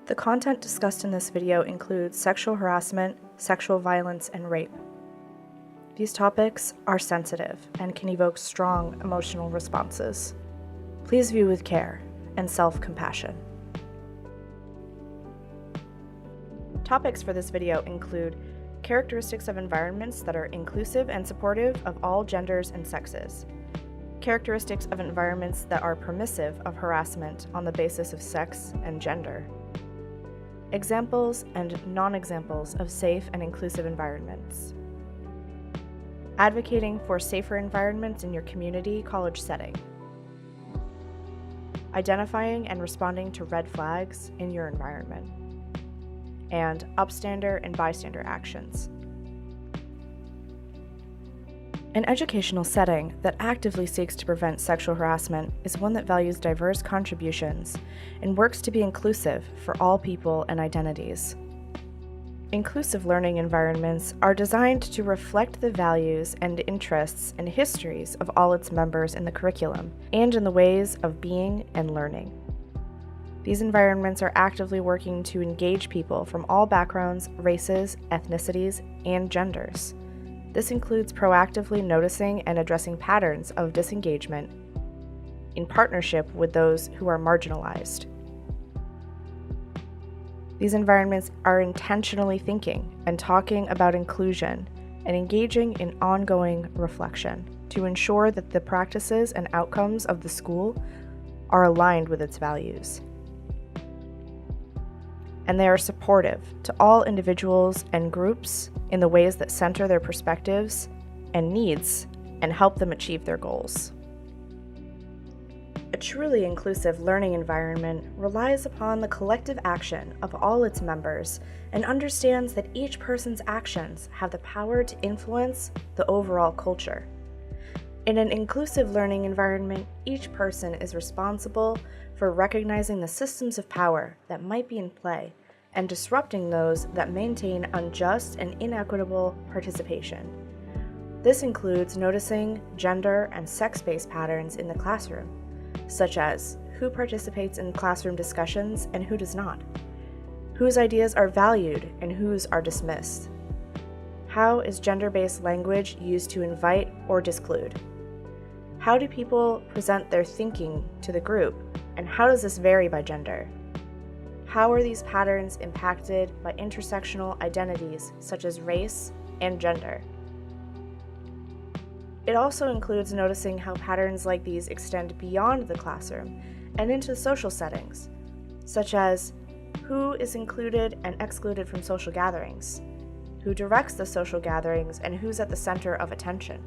The content discussed in this video includes sexual harassment, sexual violence, and rape. These topics are sensitive and can evoke strong emotional responses. Please view with care and self-compassion. Topics for this video include characteristics of environments that are inclusive and supportive of all genders and sexes, characteristics of environments that are permissive of harassment on the basis of sex and gender, examples and non-examples of safe and inclusive environments, advocating for safer environments in your community college setting, identifying and responding to red flags in your environment, and upstander and bystander actions. An educational setting that actively seeks to prevent sexual harassment is one that values diverse contributions and works to be inclusive for all people and identities. Inclusive learning environments are designed to reflect the values and interests and histories of all its members in the curriculum and in the ways of being and learning. These environments are actively working to engage people from all backgrounds, races, ethnicities, and genders. This includes proactively noticing and addressing patterns of disengagement in partnership with those who are marginalized. These environments are intentionally thinking and talking about inclusion and engaging in ongoing reflection to ensure that the practices and outcomes of the school are aligned with its values. And they are supportive to all individuals and groups in the ways that center their perspectives and needs and help them achieve their goals. A truly inclusive learning environment relies upon the collective action of all its members and understands that each person's actions have the power to influence the overall culture. In an inclusive learning environment, each person is responsible for recognizing the systems of power that might be in play and disrupting those that maintain unjust and inequitable participation. This includes noticing gender and sex-based patterns in the classroom, such as who participates in classroom discussions and who does not, whose ideas are valued and whose are dismissed. How is gender-based language used to invite or disclude? How do people present their thinking to the group, and how does this vary by gender? How are these patterns impacted by intersectional identities such as race and gender? It also includes noticing how patterns like these extend beyond the classroom and into social settings, such as who is included and excluded from social gatherings, who directs the social gatherings and who's at the center of attention,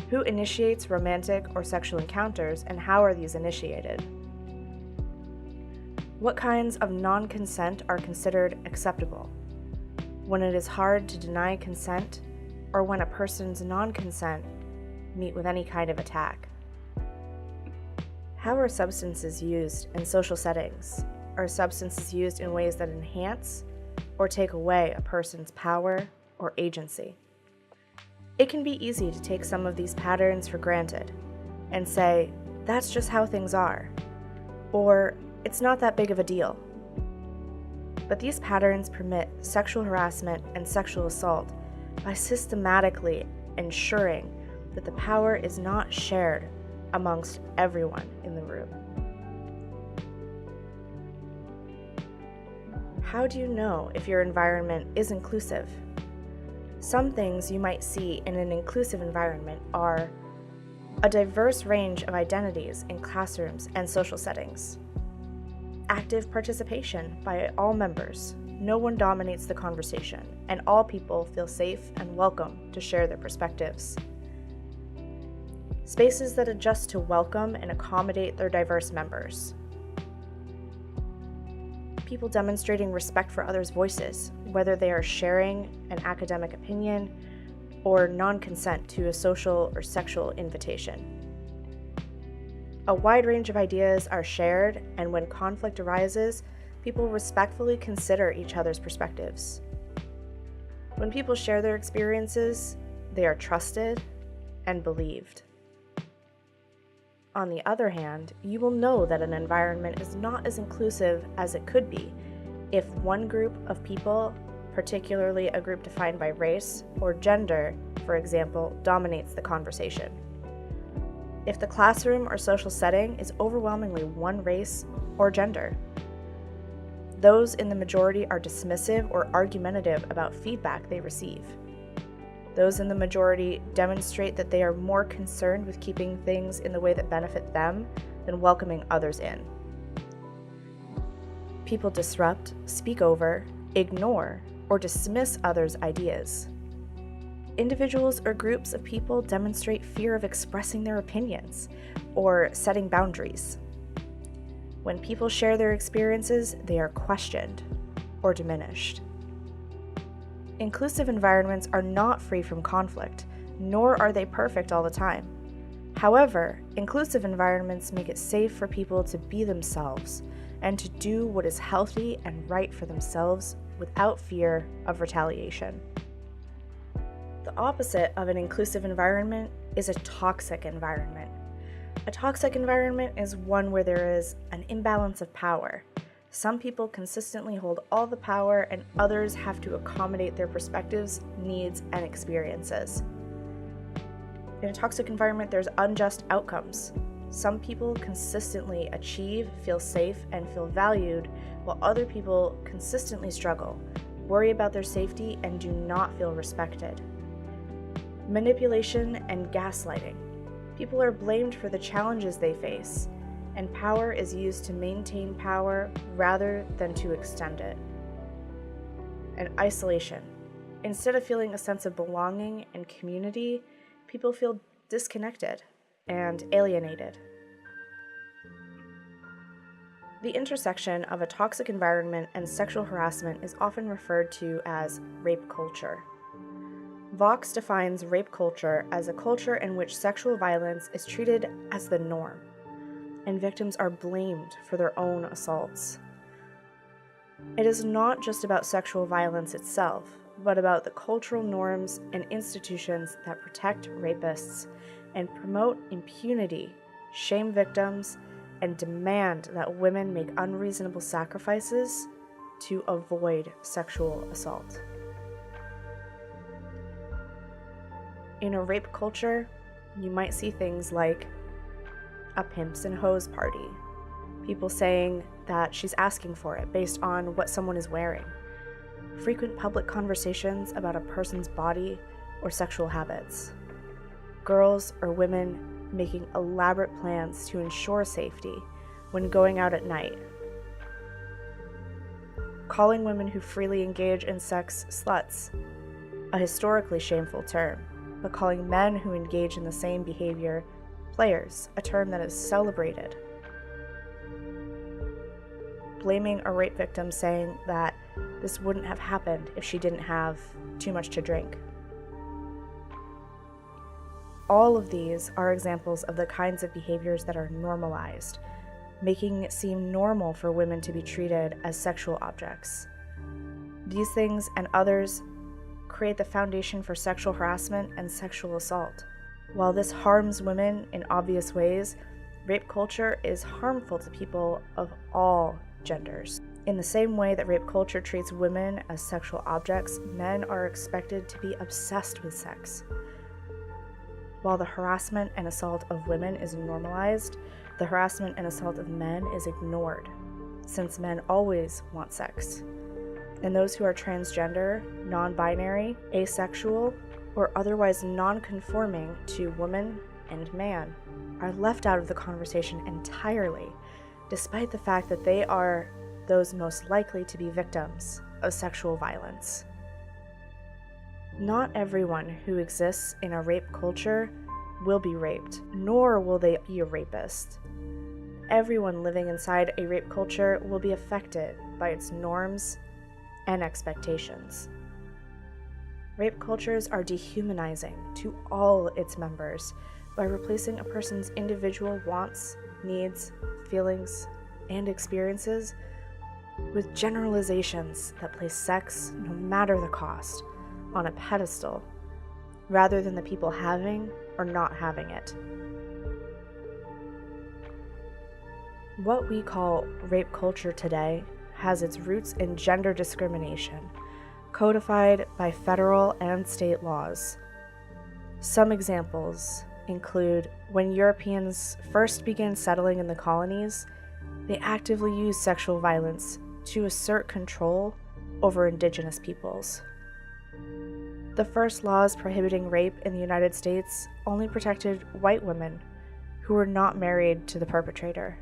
who initiates romantic or sexual encounters and how are these initiated, what kinds of non-consent are considered acceptable, when it is hard to deny consent, or when a person's non-consent meet with any kind of attack. How are substances used in social settings? Are substances used in ways that enhance or take away a person's power or agency? It can be easy to take some of these patterns for granted and say, that's just how things are, or it's not that big of a deal. But these patterns permit sexual harassment and sexual assault by systematically ensuring that the power is not shared amongst everyone in the room. How do you know if your environment is inclusive? Some things you might see in an inclusive environment are a diverse range of identities in classrooms and social settings, active participation by all members. No one dominates the conversation, and all people feel safe and welcome to share their perspectives. Spaces that adjust to welcome and accommodate their diverse members. People demonstrating respect for others' voices, whether they are sharing an academic opinion or non-consent to a social or sexual invitation. A wide range of ideas are shared, and when conflict arises, people respectfully consider each other's perspectives. When people share their experiences, they are trusted and believed. On the other hand, you will know that an environment is not as inclusive as it could be if one group of people, particularly a group defined by race or gender, for example, dominates the conversation. If the classroom or social setting is overwhelmingly one race or gender. Those in the majority are dismissive or argumentative about feedback they receive. Those in the majority demonstrate that they are more concerned with keeping things in the way that benefit them than welcoming others in. People disrupt, speak over, ignore, or dismiss others' ideas. Individuals or groups of people demonstrate fear of expressing their opinions or setting boundaries. When people share their experiences, they are questioned or diminished. Inclusive environments are not free from conflict, nor are they perfect all the time. However, inclusive environments make it safe for people to be themselves and to do what is healthy and right for themselves without fear of retaliation. The opposite of an inclusive environment is a toxic environment. A toxic environment is one where there is an imbalance of power. Some people consistently hold all the power, and others have to accommodate their perspectives, needs, and experiences. In a toxic environment, there's unjust outcomes. Some people consistently achieve, feel safe, and feel valued, while other people consistently struggle, worry about their safety, and do not feel respected. Manipulation and gaslighting. People are blamed for the challenges they face, and power is used to maintain power rather than to extend it. And isolation. Instead of feeling a sense of belonging and community, people feel disconnected and alienated. The intersection of a toxic environment and sexual harassment is often referred to as rape culture. Vox defines rape culture as a culture in which sexual violence is treated as the norm, and victims are blamed for their own assaults. It is not just about sexual violence itself, but about the cultural norms and institutions that protect rapists and promote impunity, shame victims, and demand that women make unreasonable sacrifices to avoid sexual assault. In a rape culture, you might see things like a pimps and hoes party, people saying that she's asking for it based on what someone is wearing, frequent public conversations about a person's body or sexual habits, girls or women making elaborate plans to ensure safety when going out at night, calling women who freely engage in sex sluts, a historically shameful term, but calling men who engage in the same behavior players, a term that is celebrated. Blaming a rape victim, saying that this wouldn't have happened if she didn't have too much to drink. All of these are examples of the kinds of behaviors that are normalized, making it seem normal for women to be treated as sexual objects. These things and others create the foundation for sexual harassment and sexual assault. While this harms women in obvious ways, rape culture is harmful to people of all genders. In the same way that rape culture treats women as sexual objects, men are expected to be obsessed with sex. While the harassment and assault of women is normalized, the harassment and assault of men is ignored, since men always want sex. And those who are transgender, non-binary, asexual, or otherwise non-conforming to woman and man are left out of the conversation entirely, despite the fact that they are those most likely to be victims of sexual violence. Not everyone who exists in a rape culture will be raped, nor will they be a rapist. Everyone living inside a rape culture will be affected by its norms and expectations. Rape cultures are dehumanizing to all its members by replacing a person's individual wants, needs, feelings, and experiences with generalizations that place sex, no matter the cost, on a pedestal, rather than the people having or not having it. What we call rape culture today has its roots in gender discrimination, codified by federal and state laws. Some examples include when Europeans first began settling in the colonies, they actively used sexual violence to assert control over indigenous peoples. The first laws prohibiting rape in the United States only protected white women who were not married to the perpetrator.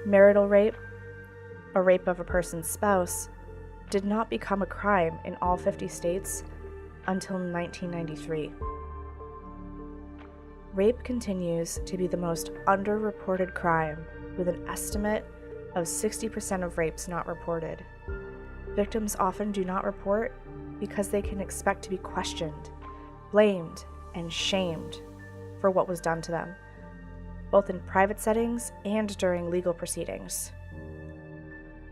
Marital rape, a rape of a person's spouse, did not become a crime in all 50 states until 1993. Rape continues to be the most underreported crime, with an estimate of 60% of rapes not reported. Victims often do not report because they can expect to be questioned, blamed, and shamed for what was done to them, both in private settings and during legal proceedings.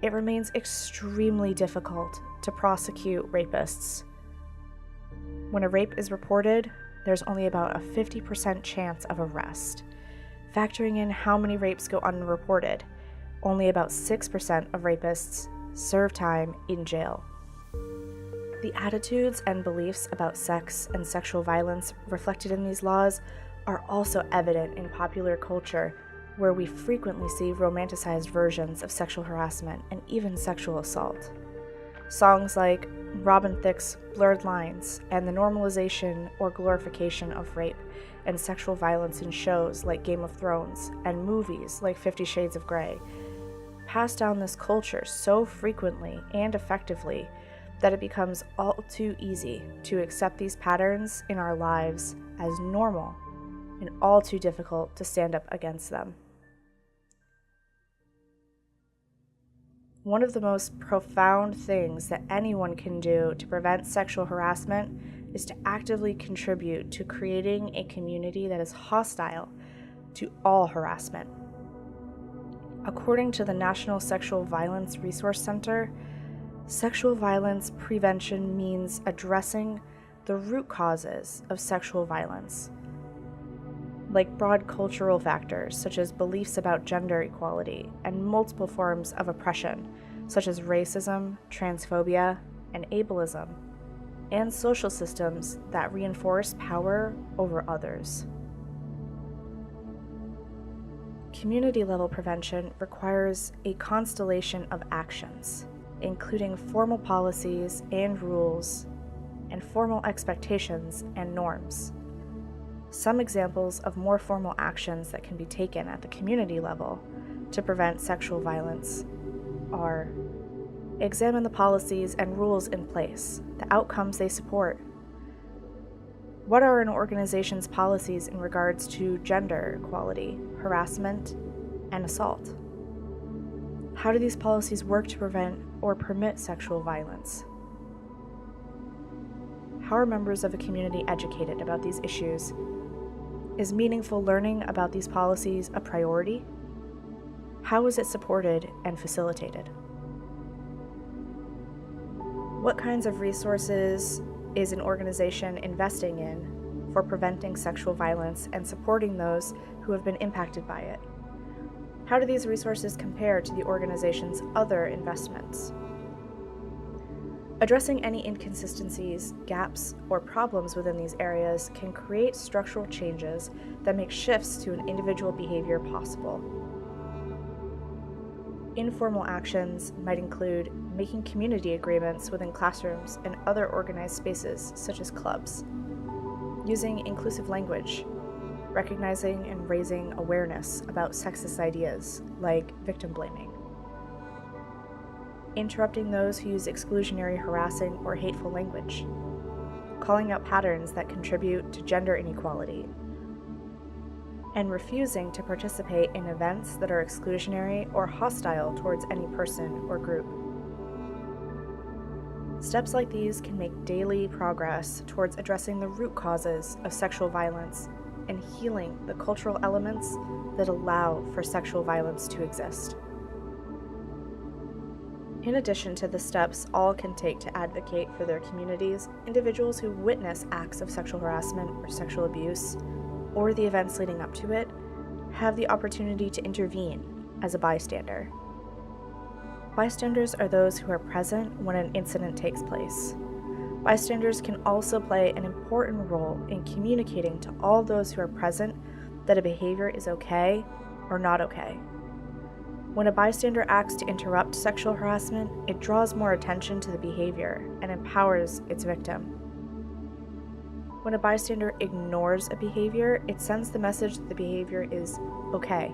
It remains extremely difficult to prosecute rapists. When a rape is reported, there's only about a 50% chance of arrest. Factoring in how many rapes go unreported, only about 6% of rapists serve time in jail. The attitudes and beliefs about sex and sexual violence reflected in these laws are also evident in popular culture, where we frequently see romanticized versions of sexual harassment and even sexual assault. Songs like Robin Thicke's Blurred Lines and the normalization or glorification of rape and sexual violence in shows like Game of Thrones and movies like 50 Shades of Grey pass down this culture so frequently and effectively that it becomes all too easy to accept these patterns in our lives as normal and all too difficult to stand up against them. One of the most profound things that anyone can do to prevent sexual harassment is to actively contribute to creating a community that is hostile to all harassment. According to the National Sexual Violence Resource Center, sexual violence prevention means addressing the root causes of sexual violence, like broad cultural factors such as beliefs about gender equality and multiple forms of oppression such as racism, transphobia, and ableism, and social systems that reinforce power over others. Community-level prevention requires a constellation of actions, including formal policies and rules, and formal expectations and norms. Some examples of more formal actions that can be taken at the community level to prevent sexual violence are: examine the policies and rules in place, the outcomes they support. What are an organization's policies in regards to gender equality, harassment, and assault? How do these policies work to prevent or permit sexual violence? How are members of a community educated about these issues? Is meaningful learning about these policies a priority? How is it supported and facilitated? What kinds of resources is an organization investing in for preventing sexual violence and supporting those who have been impacted by it? How do these resources compare to the organization's other investments? Addressing any inconsistencies, gaps, or problems within these areas can create structural changes that make shifts to an individual behavior possible. Informal actions might include making community agreements within classrooms and other organized spaces, such as clubs, using inclusive language, recognizing and raising awareness about sexist ideas like victim blaming, interrupting those who use exclusionary, harassing, or hateful language, calling out patterns that contribute to gender inequality, and refusing to participate in events that are exclusionary or hostile towards any person or group. Steps like these can make daily progress towards addressing the root causes of sexual violence and healing the cultural elements that allow for sexual violence to exist. In addition to the steps all can take to advocate for their communities, individuals who witness acts of sexual harassment or sexual abuse, or the events leading up to it, have the opportunity to intervene as a bystander. Bystanders are those who are present when an incident takes place. Bystanders can also play an important role in communicating to all those who are present that a behavior is okay or not okay. When a bystander acts to interrupt sexual harassment, it draws more attention to the behavior and empowers its victim. When a bystander ignores a behavior, it sends the message that the behavior is okay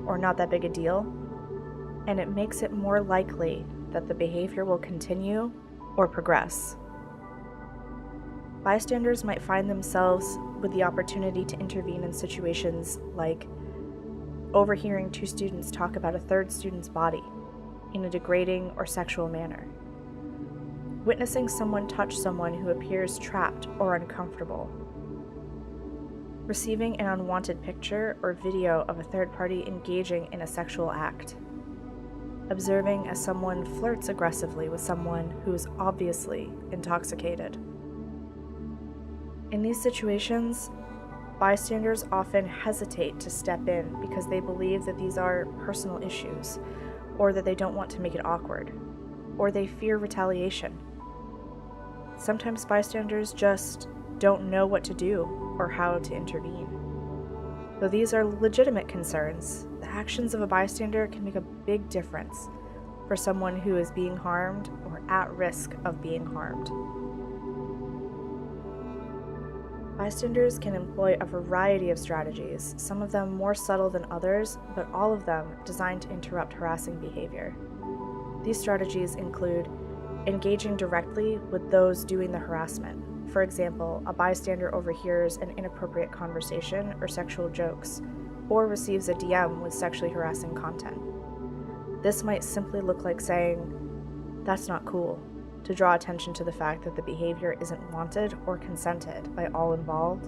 or not that big a deal, and it makes it more likely that the behavior will continue or progress. Bystanders might find themselves with the opportunity to intervene in situations like overhearing two students talk about a third student's body in a degrading or sexual manner, witnessing someone touch someone who appears trapped or uncomfortable, receiving an unwanted picture or video of a third party engaging in a sexual act, observing as someone flirts aggressively with someone who is obviously intoxicated. In these situations, bystanders often hesitate to step in because they believe that these are personal issues, or that they don't want to make it awkward, or they fear retaliation. Sometimes bystanders just don't know what to do or how to intervene. Though these are legitimate concerns, the actions of a bystander can make a big difference for someone who is being harmed or at risk of being harmed. Bystanders can employ a variety of strategies, some of them more subtle than others, but all of them designed to interrupt harassing behavior. These strategies include engaging directly with those doing the harassment. For example, a bystander overhears an inappropriate conversation or sexual jokes, or receives a DM with sexually harassing content. This might simply look like saying, "That's not cool," to draw attention to the fact that the behavior isn't wanted or consented by all involved,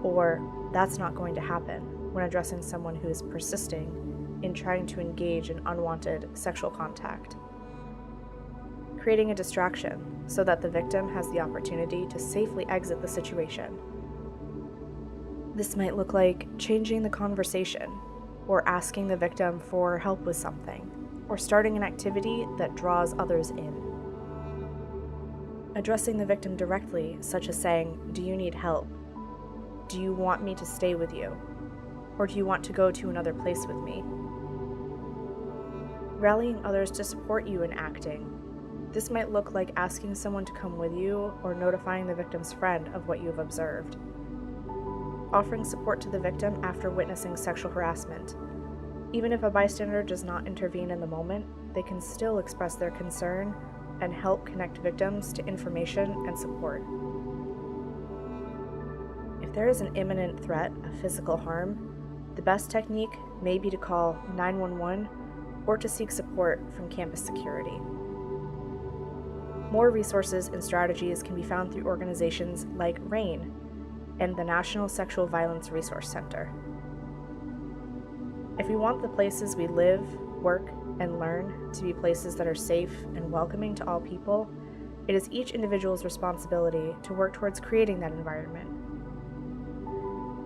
or "that's not going to happen" when addressing someone who is persisting in trying to engage in unwanted sexual contact. Creating a distraction so that the victim has the opportunity to safely exit the situation. This might look like changing the conversation, or asking the victim for help with something, or starting an activity that draws others in. Addressing the victim directly, such as saying, "Do you need help? Do you want me to stay with you? Or do you want to go to another place with me?" Rallying others to support you in acting. This might look like asking someone to come with you or notifying the victim's friend of what you have observed. Offering support to the victim after witnessing sexual harassment. Even if a bystander does not intervene in the moment, they can still express their concern and help connect victims to information and support. If there is an imminent threat of physical harm, the best technique may be to call 911 or to seek support from campus security. More resources and strategies can be found through organizations like RAIN and the National Sexual Violence Resource Center. If we want the places we live, work, and learn to be places that are safe and welcoming to all people, it is each individual's responsibility to work towards creating that environment.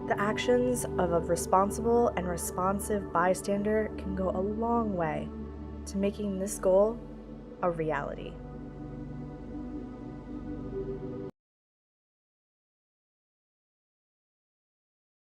The actions of a responsible and responsive bystander can go a long way to making this goal a reality.